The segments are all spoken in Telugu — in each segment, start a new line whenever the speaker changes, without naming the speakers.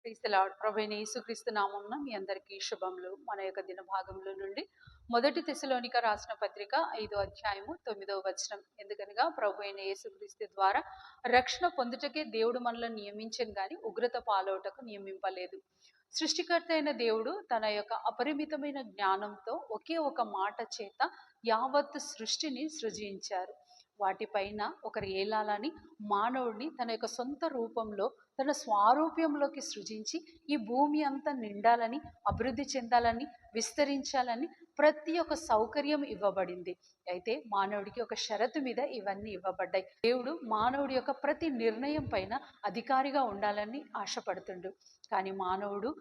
Praise the lord. ప్రభువైన యేసుక్రీస్తు నామమున మీ అందరికీ శుభములు. మన యొక్క దిన భాగంలో నుండి మొదటి తెస్సలోనిక రాసిన పత్రిక 5వ అధ్యాయము 9వ వచనం. ఎందుకనగా ప్రభువైన యేసుక్రీస్తు ద్వారా రక్షణ పొందుటకే దేవుడు మనల్ని నియమించను గాని ఉగ్రత పాలవుటకు నియమింపలేదు. సృష్టికర్త అయిన దేవుడు తన యొక్క అపరిమితమైన జ్ఞానంతో ఒకే ఒక మాట చేత యావత్ సృష్టిని సృజించారు. వాటిపైన ఒకరు ఏలాలని మానవుడిని తన యొక్క సొంత రూపంలో తన స్వారూప్యంలోకి సృజించి ఈ భూమి అంతా నిండాలని, అభివృద్ధి చెందాలని, విస్తరించాలని ప్రతి ఒక్క సౌకర్యం ఇవ్వబడింది. అయితే మానవుడికి ఒక షరతు మీద ఇవన్నీ ఇవ్వబడ్డాయి. దేవుడు మానవుడి యొక్క ప్రతి నిర్ణయం పైన అధికారిగా ఉండాలని ఆశపడుతుండు. కానీ మానవుడు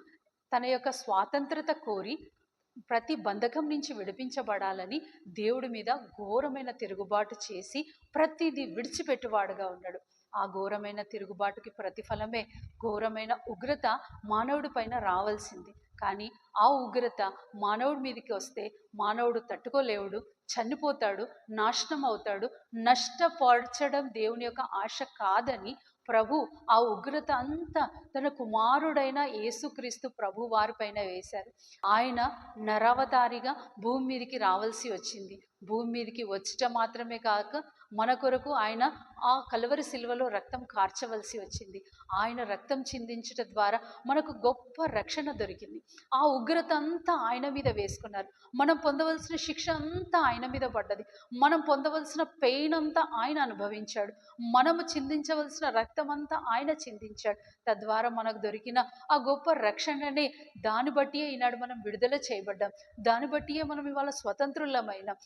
తన యొక్క స్వాతంత్రత కోరి ప్రతి బంధకం నుంచి విడిపించబడాలని దేవుడి మీద ఘోరమైన తిరుగుబాటు చేసి ప్రతిదీ విడిచిపెట్టువాడుగా ఉన్నాడు. ఆ ఘోరమైన తిరుగుబాటుకి ప్రతిఫలమే ఘోరమైన ఉగ్రత మానవుడి పైన రావాల్సింది. కానీ ఆ ఉగ్రత మానవుడి మీదకి వస్తే మానవుడు తట్టుకోలేవుడు, చనిపోతాడు, నాశనం అవుతాడు. నష్టపరచడం దేవుని యొక్క ఆశ కాదని ప్రభు ఆ ఉగ్రత అంతా తన కుమారుడైన యేసుక్రీస్తు ప్రభు వారిపైన వేశారు. ఆయన నరవతారిగా భూమి మీదకి రావాల్సి వచ్చింది. భూమి మీదకి వచ్చటం మాత్రమే కాక మన కొరకు ఆయన ఆ కలువరి సిలువలో రక్తం కార్చవలసి వచ్చింది. ఆయన రక్తం చిందించటం ద్వారా మనకు గొప్ప రక్షణ దొరికింది. ఆ ఉగ్రత అంతా ఆయన మీద వేసుకున్నారు. మనం పొందవలసిన శిక్ష అంతా ఆయన మీద పడ్డది. మనం పొందవలసిన పెయిన్ అంతా ఆయన అనుభవించాడు. మనము చిందించవలసిన రక్తం అంతా ఆయన చిందించాడు. తద్వారా మనకు దొరికిన ఆ గొప్ప రక్షణనే దాన్ని బట్టియే ఈనాడు మనం విడుదల చేయబడ్డాం. దాన్ని బట్టియే మనం ఇవాళ స్వతంత్రులమైనాం.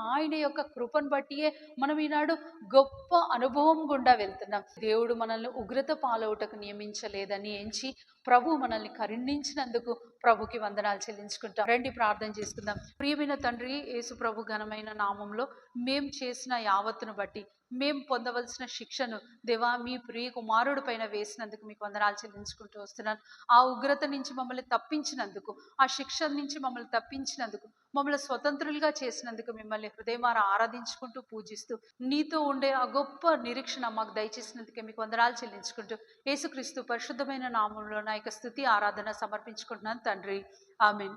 ఆయన యొక్క కృపను బట్టియే మనం ఈనాడు గొప్ప అనుభవం గుండా వెళ్తున్నాం. దేవుడు మనల్ని ఉగ్రత పాలవుటకు నియమించలేదని ఎంచి ప్రభు మనల్ని కరుణించినందుకు ప్రభుకి వందనాలు చెల్లించుకుంటాం. రండి ప్రార్థన చేసుకుందాం. ప్రియమైన తండ్రి, యేసు ప్రభు ఘనమైన నామంలో మేం చేసిన యావత్తును బట్టి మేము పొందవలసిన శిక్షను దేవా మీ ప్రియ కుమారుడి పైన వేసినందుకు మీకు వందనాలు చెల్లించుకుంటూ వస్తున్నాను. ఆ ఉగ్రత నుంచి మమ్మల్ని తప్పించినందుకు, ఆ శిక్ష నుంచి మమ్మల్ని తప్పించినందుకు, మమ్మల్ని స్వతంత్రులుగా చేసినందుకు మిమ్మల్ని హృదయమారా ఆరాధించుకుంటూ పూజిస్తూ నీతో ఉండే ఆ గొప్ప నిరీక్షణ మాకు దయచేసినందుకే మీకు వందనాలు చెల్లించుకుంటూ యేసుక్రీస్తు పరిశుద్ధమైన నామంలో నా యొక్క స్తుతి ఆరాధన సమర్పించుకుంటున్నాను తండ్రి. ఆమేన్.